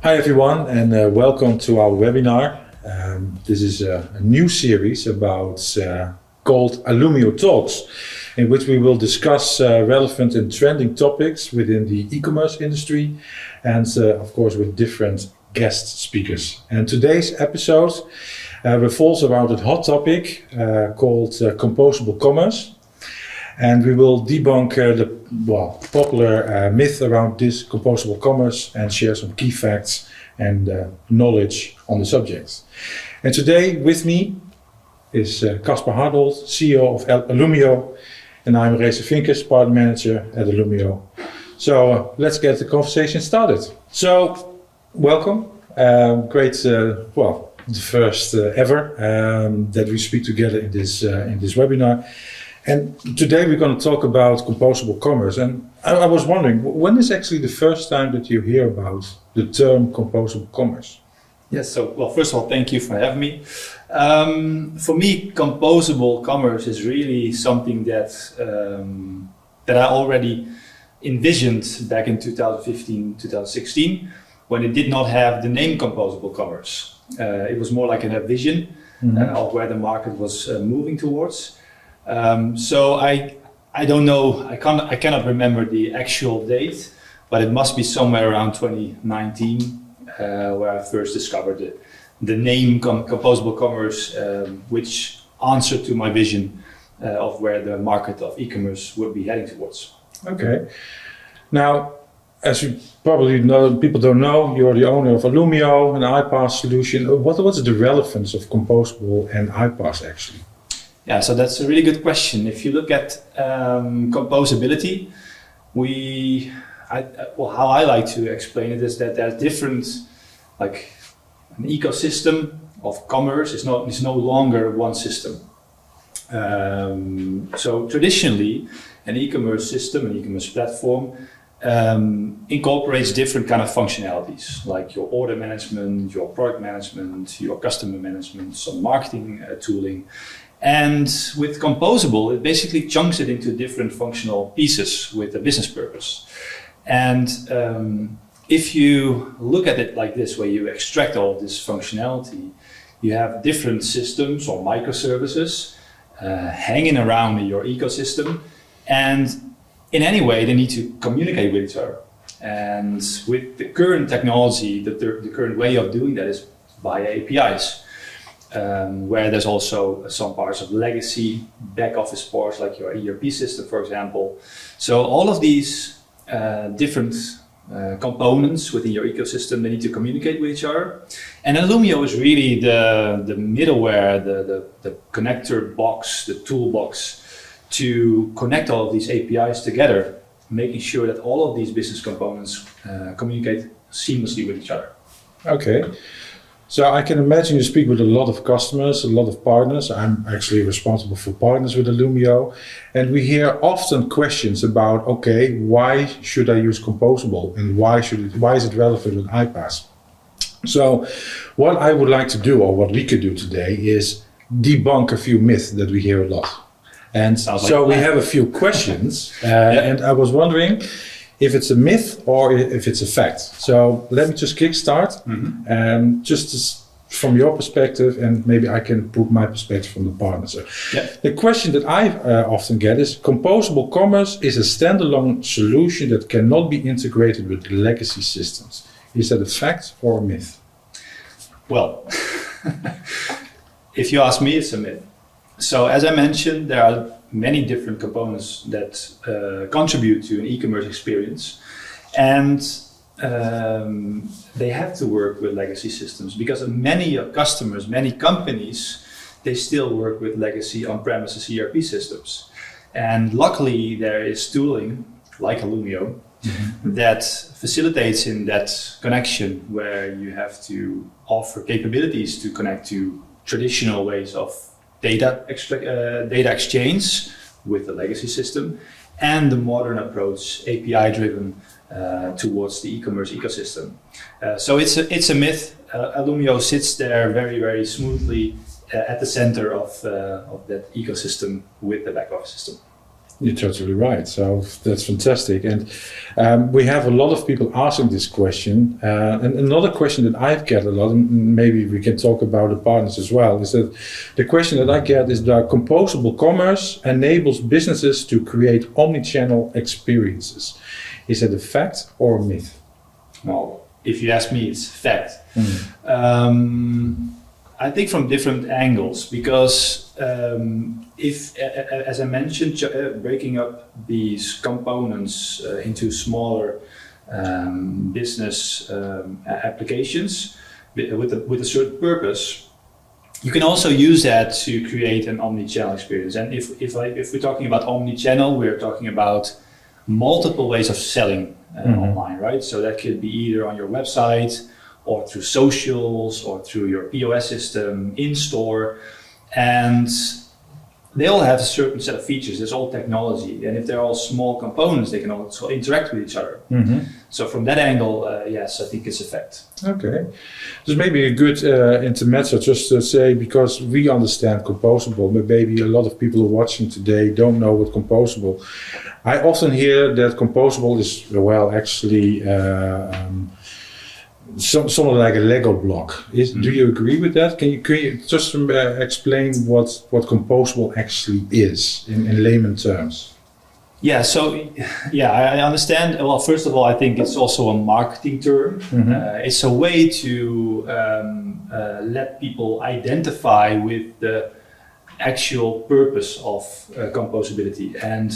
Hi everyone, and welcome to our webinar. This is a new series called Alumio Talks, in which we will discuss relevant and trending topics within the e-commerce industry, and of course with different guest speakers. And today's episode revolves around a hot topic called Composable Commerce. And we will debunk the popular myth around this composable commerce and share some key facts and knowledge on the subject. And today with me is Caspar Hardholt, CEO of Alumio, and I'm Reza Vinkes, Partner Manager at Alumio. So let's get the conversation started. So welcome, great, the first ever that we speak together in this webinar. And today we're going to talk about composable commerce. And I was wondering, when is actually the first time that you hear about the term composable commerce? Yes, so first of all, thank you for having me. For me, composable commerce is really something that I already envisioned back in 2015, 2016, when it did not have the name composable commerce. It was more like a vision of where the market was moving towards. So I don't know, I cannot remember the actual date, but it must be somewhere around 2019 where I first discovered the name Composable Commerce, which answered to my vision of where the market of e-commerce would be heading towards. Okay. Now, as you probably know, people don't know, you're the owner of Alumio, an ipaas solution. What's the relevance of composable and ipaas actually? Yeah, so that's a really good question. If you look at composability, how I like to explain it is that there's different, like an ecosystem of commerce is no longer one system. So traditionally, an e-commerce system, an e-commerce platform, incorporates different kind of functionalities, like your order management, your product management, your customer management, some marketing tooling. And with composable, it basically chunks it into different functional pieces with a business purpose. And if you look at it like this, where you extract all of this functionality, you have different systems or microservices hanging around in your ecosystem. And in any way, they need to communicate with each other. And with the current technology, the current way of doing that is via APIs. Where there's also some parts of legacy back office parts, like your ERP system, for example. So all of these different components within your ecosystem, they need to communicate with each other. And Alumio is really the middleware, the connector box, the toolbox to connect all of these APIs together, making sure that all of these business components communicate seamlessly with each other. Okay. So I can imagine you speak with a lot of customers, a lot of partners. I'm actually responsible for partners with Alumio. And we hear often questions about, okay, why should I use composable and why is it relevant with ipaas? So what I would like to do, or what we could do today, is debunk a few myths that we hear a lot. And we have a few questions. And I was wondering if it's a myth or if it's a fact. So let me just kickstart, from your perspective, and maybe I can put my perspective from the partner. So the question that I often get is, composable commerce is a standalone solution that cannot be integrated with legacy systems. Is that a fact or a myth? Well, if you ask me, it's a myth. So as I mentioned, there are many different components that contribute to an e-commerce experience, and they have to work with legacy systems because many customers, many companies, they still work with legacy on-premises ERP systems. And luckily there is tooling like Alumio that facilitates in that connection, where you have to offer capabilities to connect to traditional ways of data exchange with the legacy system, and the modern approach, API-driven, towards the e-commerce ecosystem. So it's a myth. Alumio sits there very, very smoothly at the center of that ecosystem with the back office system. You're totally right. So that's fantastic. And we have a lot of people asking this question. And another question that I've get a lot, and maybe we can talk about the partners as well, is that the question that I get is that Composable Commerce enables businesses to create omnichannel experiences. Is that a fact or a myth? Well, if you ask me, it's fact. I think from different angles, because if, as I mentioned, breaking up these components into smaller business applications with a certain purpose, you can also use that to create an omni-channel experience. And if we're talking about omni-channel, we're talking about multiple ways of selling online, right? So that could be either on your website, or through socials, or through your POS system, in-store. And they all have a certain set of features. It's all technology. And if they're all small components, they can also interact with each other. So from that angle, yes, I think it's a fact. Okay. This may be a good intermezzo just to say, because we understand composable, but maybe a lot of people who are watching today don't know what composable. I often hear that composable is, well, actually somewhat like a Lego block. Do you agree with that? Can you just explain what composable actually is in layman terms? Yeah, so I understand. Well, first of all, I think it's also a marketing term. It's a way to let people identify with the actual purpose of composability. And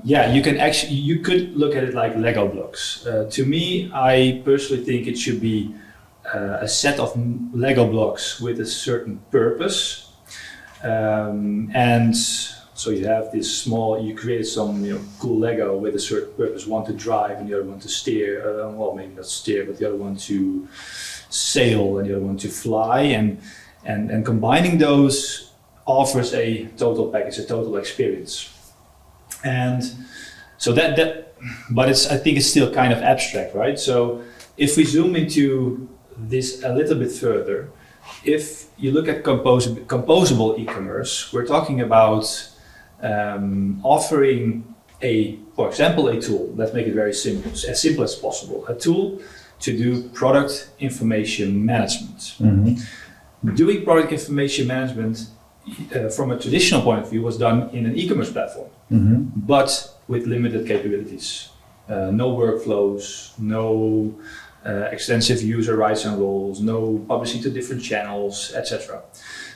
you could look at it like Lego blocks. To me, I personally think it should be a set of Lego blocks with a certain purpose. And so you have this you create some cool Lego with a certain purpose, one to drive and the other one to steer, well, maybe not steer, but the other one to sail and the other one to fly. And combining those offers a total package, a total experience. And so but I think it's still kind of abstract, right? So if we zoom into this a little bit further, if you look at composable e-commerce, we're talking about offering for example, a tool. Let's make it very simple, as simple as possible. A tool to do product information management. Doing product information management from a traditional point of view was done in an e-commerce platform, but with limited capabilities. No workflows, no extensive user rights and roles, no publishing to different channels, etc.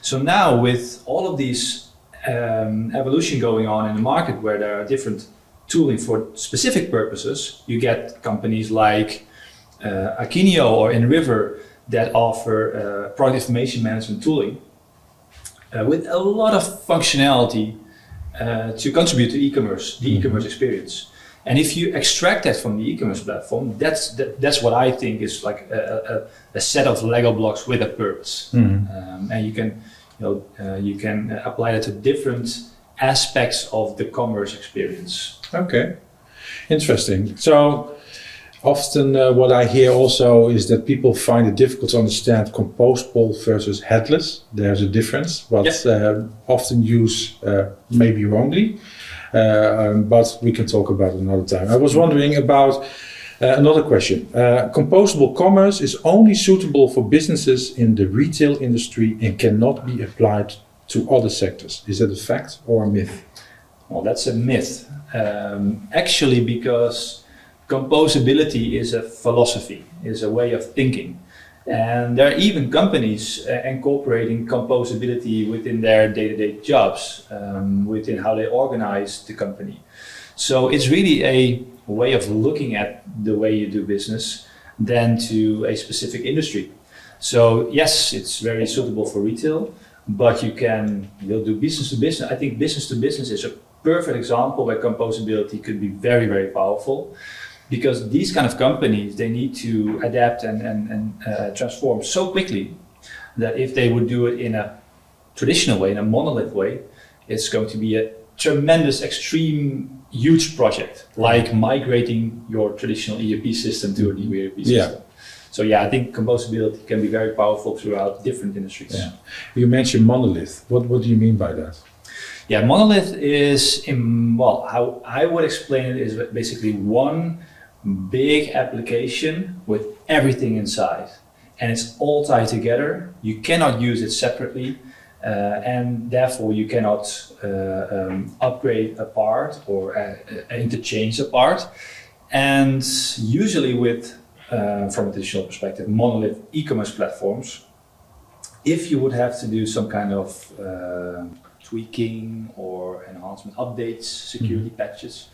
So now with all of these evolution going on in the market where there are different tooling for specific purposes, you get companies like Alumio or InRiver that offer product information management tooling with a lot of functionality to contribute to e-commerce, the e-commerce experience. And if you extract that from the e-commerce platform, that's what I think is like a set of Lego blocks with a purpose. And you can apply that to different aspects of the commerce experience. Okay, interesting. So often what I hear also is that people find it difficult to understand composable versus headless. There's a difference, but often used maybe wrongly. But we can talk about it another time. I was wondering about another question. Composable commerce is only suitable for businesses in the retail industry and cannot be applied to other sectors. Is that a fact or a myth? Well, that's a myth. Actually, because composability is a philosophy, is a way of thinking. And there are even companies incorporating composability within their day-to-day jobs, within how they organize the company. So it's really a way of looking at the way you do business than to a specific industry. So yes, it's very suitable for retail, but you'll do business to business. I think business to business is a perfect example where composability could be very, very powerful. Because these kind of companies, they need to adapt and transform so quickly that if they would do it in a traditional way, in a monolith way, it's going to be a tremendous, extreme, huge project, like migrating your traditional ERP system to a new ERP system. So I think composability can be very powerful throughout different industries. Yeah. You mentioned monolith. What do you mean by that? Yeah, monolith is, how I would explain it is basically one big application with everything inside. And it's all tied together. You cannot use it separately. And therefore you cannot upgrade a part or interchange a part. And usually with, from a digital perspective, monolith e-commerce platforms, if you would have to do some kind of tweaking or enhancement updates, security patches,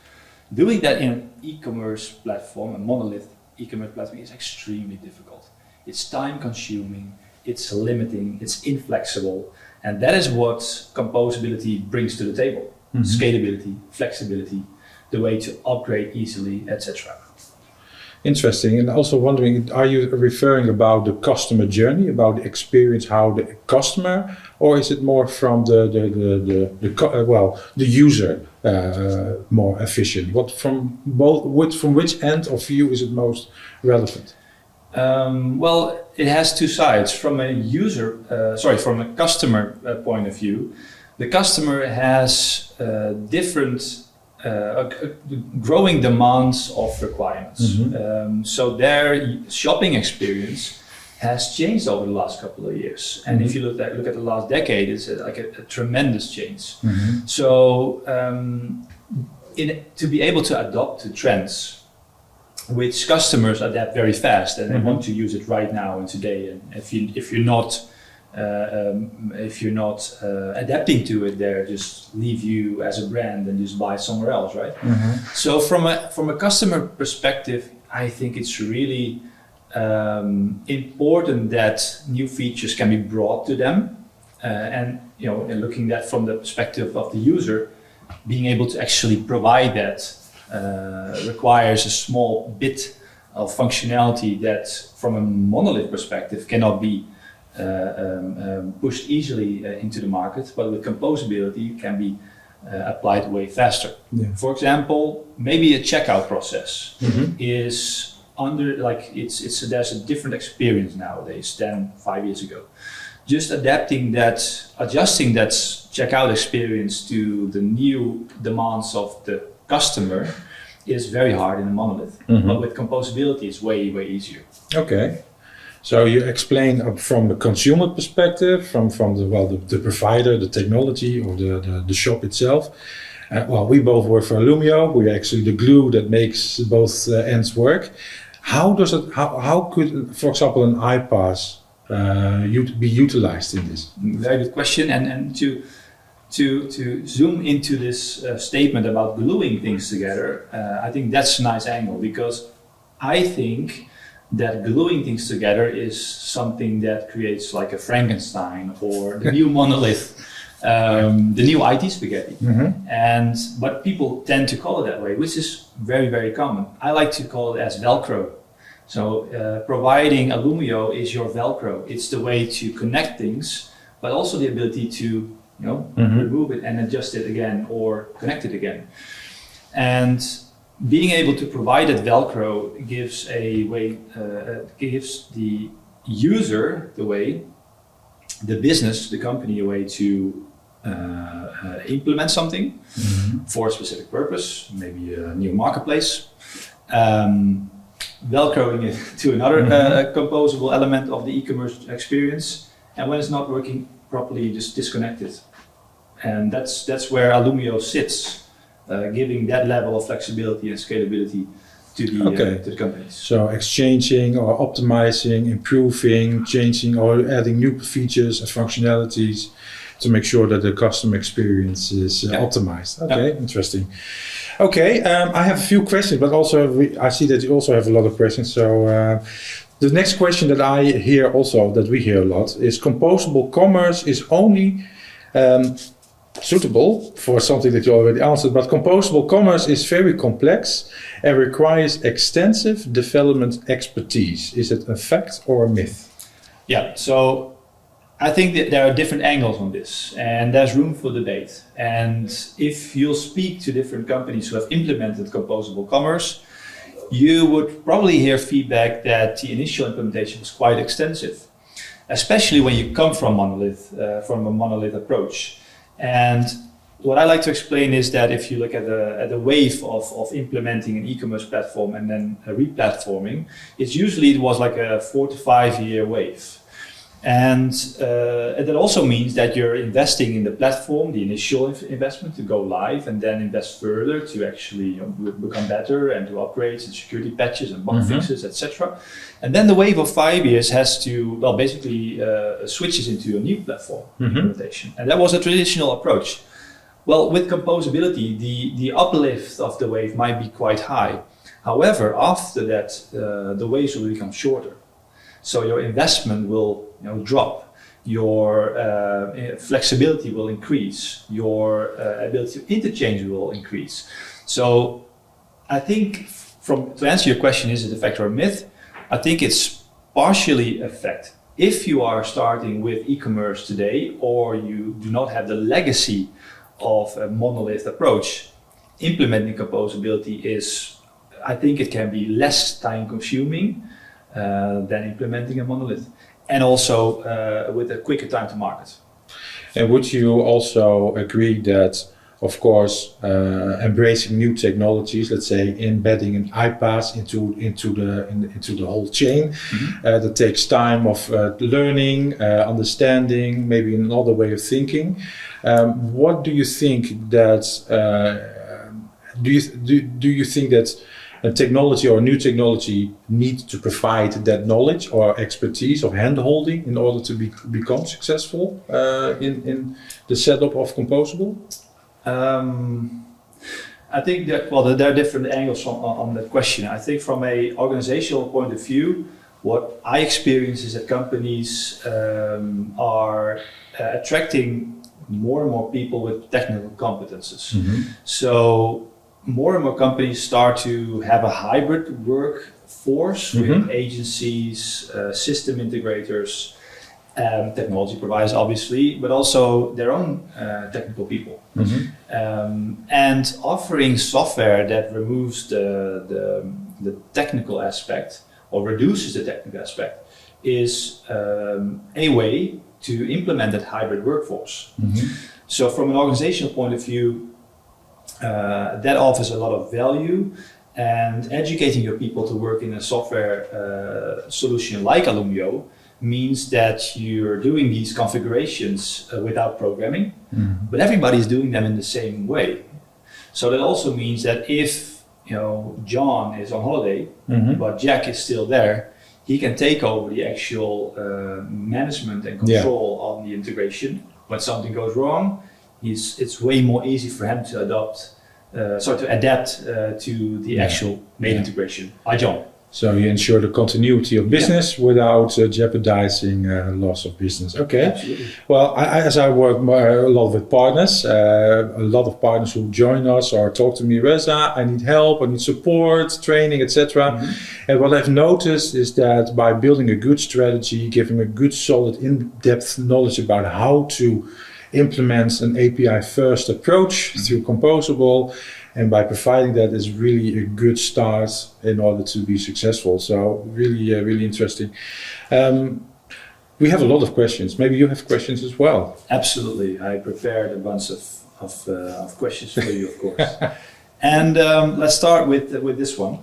doing that in an e-commerce platform, a monolith e-commerce platform, is extremely difficult. It's time consuming, it's limiting, it's inflexible, and that is what composability brings to the table. Scalability, flexibility, the way to upgrade easily, etc. Interesting. And also wondering, are you referring about the customer journey, about the experience, how the customer, or is it more from the user more efficient? From which end of view is it most relevant? It has two sides. From a customer point of view, the customer has different growing demands of requirements. So their shopping experience has changed over the last couple of years. And if you look at the last decade, it's like a tremendous change. So to be able to adopt to trends, which customers adapt very fast and they want to use it right now and today. And if you're not adapting to it, they just leave you as a brand and just buy somewhere else, right? So from a customer perspective, I think it's really important that new features can be brought to them, and looking at that from the perspective of the user, being able to actually provide that requires a small bit of functionality that, from a monolith perspective, cannot be pushed easily into the market, but with composability can be applied way faster. For example, maybe a checkout process is there's a different experience nowadays than 5 years ago. Just adjusting that checkout experience to the new demands of the customer is very hard in a monolith, but with composability it's way easier. Okay. So you explain from the consumer perspective, from the provider, the technology, or the shop itself. We both work for Alumio. We're actually the glue that makes both ends work. How could, for example, an ipaas be utilized in this? Very good question. And to zoom into this statement about gluing things together, I think that's a nice angle, because I think that gluing things together is something that creates like a Frankenstein or the new monolith, the new IT spaghetti. But people tend to call it that way, which is very common. I like to call it as Velcro. So providing Alumio is your Velcro. It's the way to connect things, but also the ability to remove it and adjust it again or connect it again. And being able to provide that Velcro gives a way, gives the user the business, the company, a way to implement something for a specific purpose, maybe a new marketplace, Velcroing it to another composable element of the e-commerce experience, and when it's not working properly, you just disconnect it. And that's where Alumio sits. Giving that level of flexibility and scalability to the companies. So exchanging or optimizing, improving, changing or adding new features and functionalities to make sure that the customer experience is optimized. Okay, interesting. Okay, I have a few questions, but also I see that you also have a lot of questions. So the next question that I hear also, that we hear a lot, is composable commerce is only suitable for something that you already answered, but composable commerce is very complex and requires extensive development expertise. Is it a fact or a myth? Yeah, so I think that there are different angles on this, and there's room for debate. And if you'll speak to different companies who have implemented composable commerce, you would probably hear feedback that the initial implementation was quite extensive, especially when you come from a monolith approach. And what I like to explain is that if you look at the wave of implementing an e-commerce platform and then re-platforming, it was like a 4 to 5 year wave. And that also means that you're investing in the platform, the initial investment to go live, and then invest further to actually become better and do upgrades and security patches and bug fixes, etc. And then the wave of 5 years has to, basically switches into a new platform implementation. And that was a traditional approach. Well, with composability, the uplift of the wave might be quite high. However, after that, the waves will become shorter. So your investment will drop, your flexibility will increase, your ability to interchange will increase. So I think, to answer your question, is it a fact or a myth? I think it's partially a fact. If you are starting with e-commerce today, or you do not have the legacy of a monolith approach, implementing composability I think it can be less time consuming than implementing a monolith, and also with a quicker time to market. And would you also agree that, of course, embracing new technologies, let's say embedding an ipaas into the whole chain, that takes time of learning, understanding, maybe another way of thinking. What do you think that? Do you think that a technology or a new technology needs to provide that knowledge or expertise or hand-holding in order to become successful in the setup of Composable? I think that, there are different angles on that question. I think from an organizational point of view, what I experience is that companies are attracting more and more people with technical competences. So more and more companies start to have a hybrid workforce with agencies, system integrators, technology providers, obviously, but also their own technical people. And offering software that removes the technical aspect or reduces the technical aspect is a way to implement that hybrid workforce. So from an organizational point of view, that offers a lot of value, and educating your people to work in a software solution like Alumio means that you're doing these configurations without programming, but everybody's doing them in the same way. So that also means that if John is on holiday, but Jack is still there, he can take over the actual management and control on the integration. When something goes wrong, it's way more easy for him to adapt to the actual main integration by John. So you ensure the continuity of business without jeopardizing loss of business. Okay. Absolutely. Well, as I work a lot with partners, a lot of partners who join us or talk to me, Reza, I need help, I need support, training, etc. And what I've noticed is that by building a good strategy, giving a good, solid, in-depth knowledge about how to implement an API-first approach through Composable, and by providing that is really a good start in order to be successful. So really, really interesting. We have a lot of questions. Maybe you have questions as well. Absolutely. I prepared a bunch of questions for you, of course. And let's start with this one.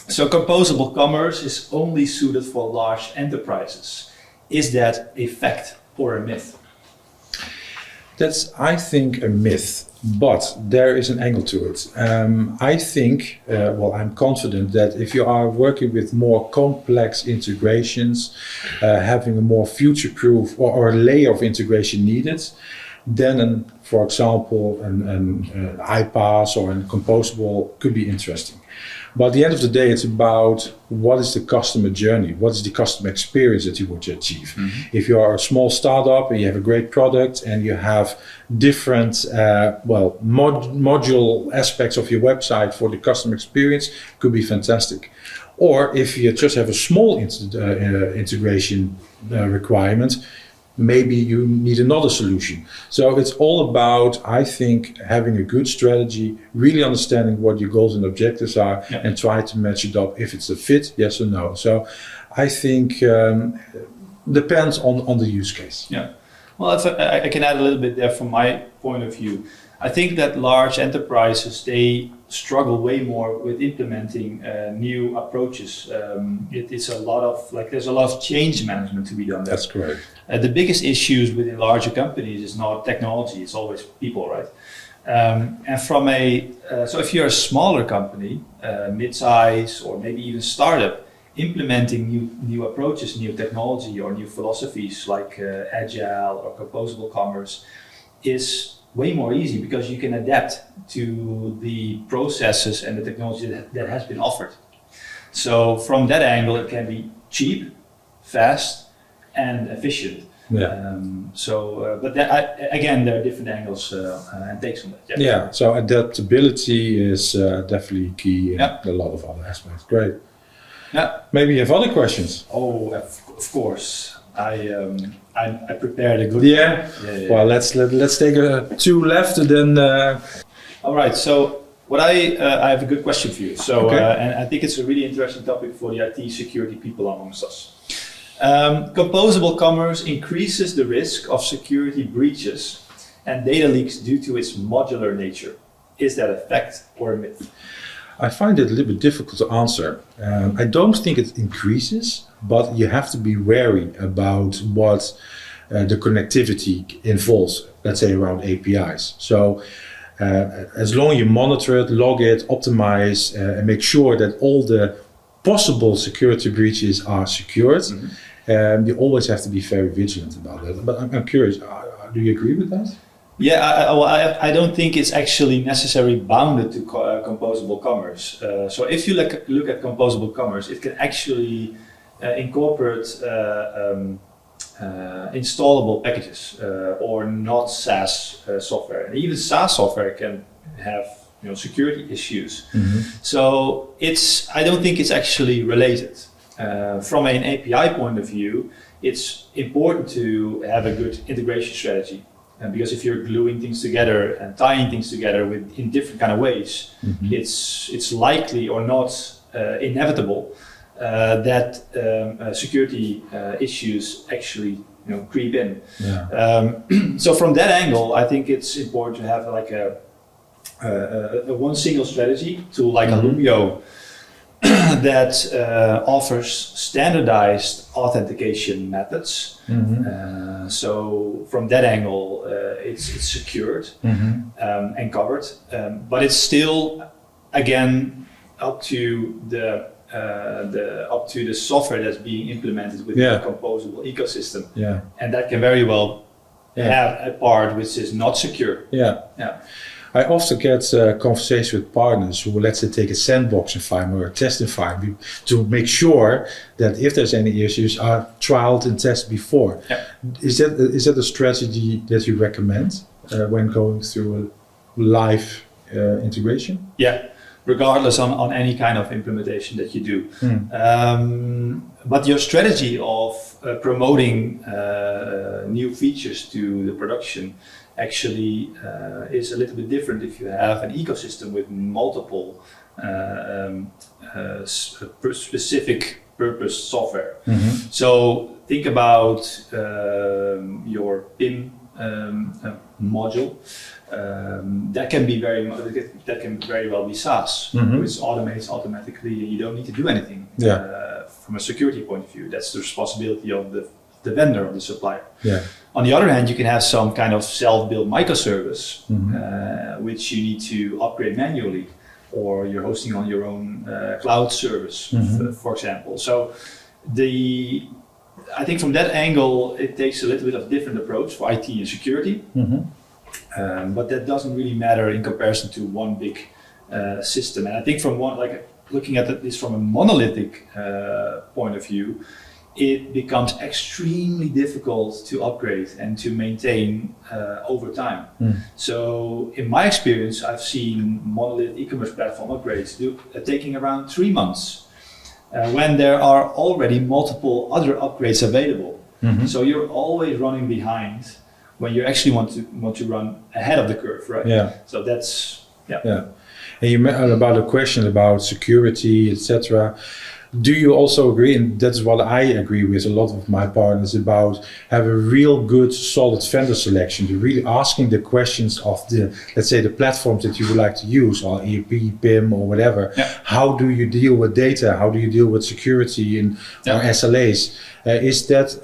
So Composable Commerce is only suited for large enterprises. Is that a fact or a myth? That's, I think, a myth, but there is an angle to it. I think, I'm confident that if you are working with more complex integrations, having a more future-proof or a layer of integration needed, then, for example, an ipaas or a Composable could be interesting. But at the end of the day, it's about what is the customer journey, what is the customer experience that you want to achieve. If you are a small startup and you have a great product and you have different module aspects of your website for the customer experience, could be fantastic. Or if you just have a small integration requirement, maybe you need another solution. So it's all about, I think, having a good strategy, really understanding what your goals and objectives are, and try to match it up if it's a fit, yes or no. So I think depends on the use case. Yeah. Well, if I can add a little bit there from my point of view. I think that large enterprises, they struggle way more with implementing new approaches. It's a lot of, there's a lot of change management to be done there. That's correct. The biggest issues within larger companies is not technology, it's always people, right? And from so if you're a smaller company, mid-size or maybe even startup, implementing new approaches, new technology or new philosophies like agile or composable commerce is way more easy because you can adapt to the processes and the technology that has been offered. So from that angle, it can be cheap, fast, and efficient. Yeah. But again, there are different angles and takes on that. Yeah. So adaptability is definitely key in a lot of other aspects. Great. Yeah. Maybe you have other questions. Oh, of course. I prepared a good. Yeah. Well, let's take two left and then. All right. So what I have a good question for you. So and I think it's a really interesting topic for the IT security people amongst us. Composable commerce increases the risk of security breaches and data leaks due to its modular nature. Is that a fact or a myth? I find it a little bit difficult to answer. I don't think it increases, but you have to be wary about what the connectivity involves, let's say around APIs. So as long as you monitor it, log it, optimize, and make sure that all the possible security breaches are secured, you always have to be very vigilant about that. But I'm curious, do you agree with that? Yeah, I don't think it's actually necessarily bounded to composable commerce. So if you look at composable commerce, it can actually incorporate installable packages or not SaaS software. And even SaaS software can have security issues. So I don't think it's actually related. From an API point of view, it's important to have a good integration strategy. Because if you're gluing things together and tying things together in different kind of ways, it's likely or not inevitable that security issues actually creep in. So from that angle, I think it's important to have like a one single strategy tool like Alumio that offers standardized authentication methods. So from that angle, it's secured and covered, but it's still again up to the software that's being implemented within the composable ecosystem, and that can very well have a part which is not secure. I often get conversations with partners who, let's say, take a sandbox environment or a test environment to make sure that if there's any issues, are trialed and tested before. Is that a strategy that you recommend when going through a live integration? Yeah, regardless on any kind of implementation that you do. But your strategy of promoting new features to the production actually is a little bit different if you have an ecosystem with multiple specific purpose software. So think about your PIM module. That can very well be SaaS, which automates automatically. You don't need to do anything from a security point of view. That's the responsibility of the vendor, of the supplier. On the other hand, you can have some kind of self-built microservice, which you need to upgrade manually, or you're hosting on your own cloud service, for example. So I think from that angle, it takes a little bit of a different approach for IT and security, but that doesn't really matter in comparison to one big system. And I think looking at this from a monolithic point of view, it becomes extremely difficult to upgrade and to maintain over time. So in my experience, I've seen monolith e-commerce platform upgrades taking around 3 months when there are already multiple other upgrades available. So you're always running behind when you actually want to run ahead of the curve, right? So that's, And you met about a question about security, etc. do you also agree, and that's what I agree with a lot of my partners about, have a real good solid vendor selection? You're really asking the questions of the, let's say, the platforms that you would like to use, or ERP, PIM, or whatever. Yeah. How do you deal with data? How do you deal with security and or SLAs? Is that,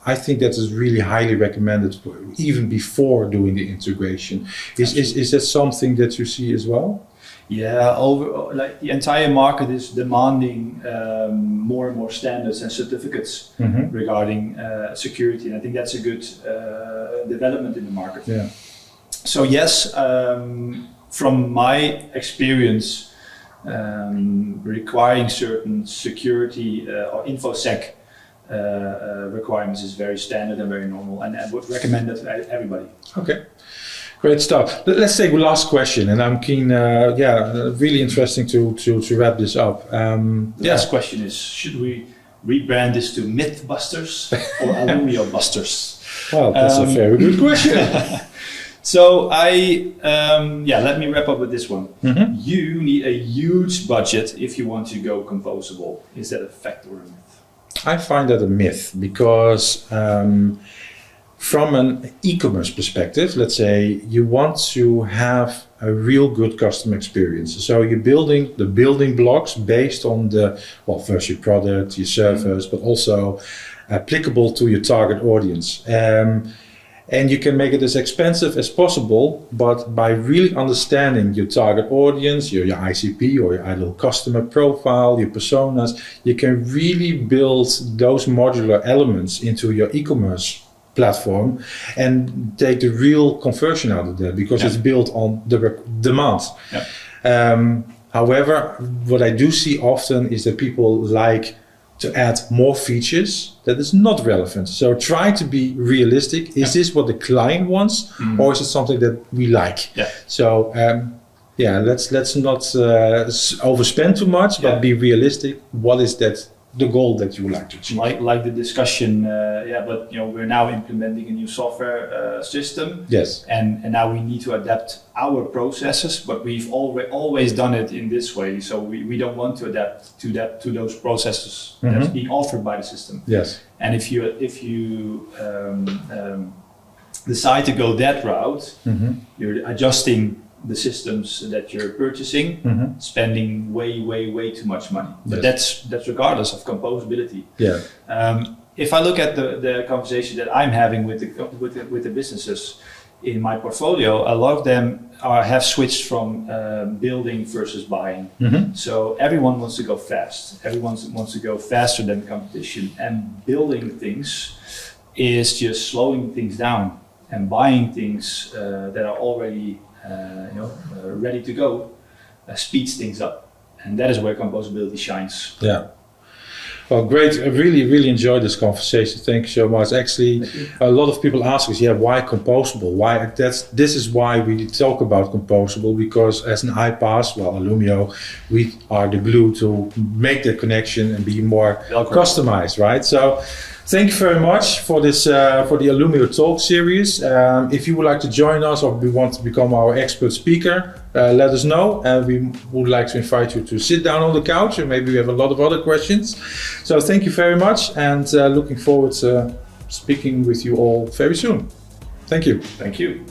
I think that is really highly recommended even before doing the integration. Is that something that you see as well? Yeah, like the entire market is demanding more and more standards and certificates regarding security, and I think that's a good development in the market. Yeah. So yes, from my experience, requiring certain security or InfoSec requirements is very standard and very normal, and I would recommend that to everybody. Okay. Great stuff. Let's take the last question, and I'm keen. Really interesting to wrap this up. The last question is: should we rebrand this to Mythbusters or Alumio Busters? Well, that's a very good question. So let me wrap up with this one. You need a huge budget if you want to go composable. Is that a fact or a myth? I find that a myth because. From an e-commerce perspective, let's say you want to have a real good customer experience. So you're building the building blocks based on first your product, your service, but also applicable to your target audience. And you can make it as expensive as possible, but by really understanding your target audience, your ICP or your ideal customer profile, your personas, you can really build those modular elements into your e-commerce platform and take the real conversion out of that because it's built on the demand. However, what I do see often is that people like to add more features that is not relevant. So try to be realistic. Is this what the client wants, or is it something that we like? So let's not overspend too much, but be realistic. What is that? The goal that you would like to achieve. Like the discussion, but we're now implementing a new software system. Yes. And now we need to adapt our processes, but we've always done it in this way. So we don't want to adapt to those processes that's being offered by the system. Yes. And if you decide to go that route, you're adjusting the systems that you're purchasing, spending way too much money. But that's regardless of composability. Yeah. If I look at the conversation that I'm having with the businesses in my portfolio, a lot of them have switched from building versus buying. So everyone wants to go fast. Everyone wants to go faster than competition. And building things is just slowing things down, and buying things that are already ready to go speeds things up, and that is where composability shines. Yeah. Well, great. I really enjoyed this conversation. Thank you so much. Actually, a lot of people ask us, why composable? Why? This is why we talk about composable, because as an ipaas, Alumio, we are the glue to make the connection and be more customized, right? So. Thank you very much for this for the Alumio Talks series. If you would like to join us or we want to become our expert speaker, let us know. We would like to invite you to sit down on the couch, and maybe we have a lot of other questions. So thank you very much, and looking forward to speaking with you all very soon. Thank you. Thank you.